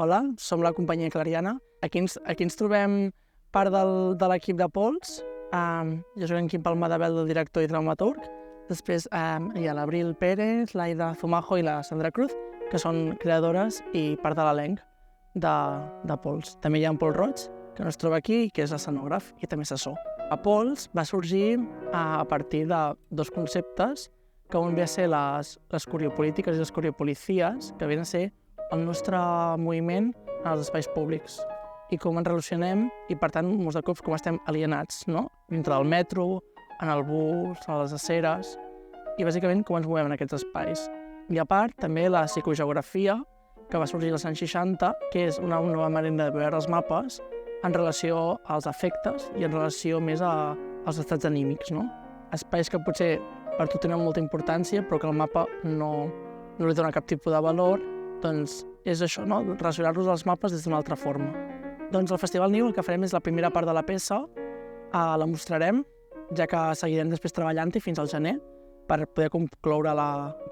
Hola, som la companyia Clariana. Aquí ens trobem part de l'equip de Pols. Jo soc en Quim Palmadabel, el director i dramaturg. Després hi ha l'Abril Pérez, l'Aida Zumajo i la Sandra Cruz, que són creadores i part de l'elenc de Pols. També hi ha en Pol Roig, que no es troba aquí, que és escenògraf i també assessor. A Pols va sorgir a partir de dos conceptes, que un ve a ser les curiopolítiques i les curiopolicies, que venen a ser el nostre moviment en els espais públics i com ens relacionem i, per tant, molts de cops com estem alienats, no? Dintre del metro, en el bus, a les aceres i, bàsicament, com ens movem en aquests espais. I, a part, també la psicogeografia, que va sorgir als anys 60, que és una nova manera de veure els mapes en relació als efectes i en relació més als estats anímics, no? Espais que potser per tu tenen molta importància, però que el mapa no li dona cap tipus de valor, doncs és això, no? Relacionar-los als mapes des d'una altra forma. Doncs al Festival Niu el que farem és la primera part de la peça, la mostrarem, ja que seguirem després treballant-hi fins al gener per poder concloure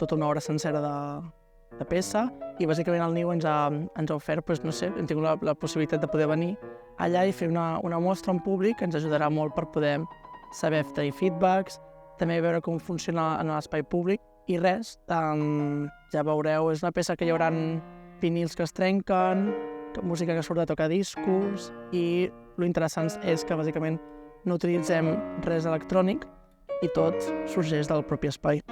tota una hora sencera de peça i bàsicament el Niu ens ha ofert, no sé, hem tingut la possibilitat de poder venir allà i fer una mostra en públic que ens ajudarà molt per poder saber tenir feedbacks, també veure com funciona en l'espai públic i res, ja veureu, és una peça que hi haurà vinils que es trenquen, música que surt de tocar discos i l'interessant és que bàsicament no utilitzem res electrònic i tot sorgeix del propi espai.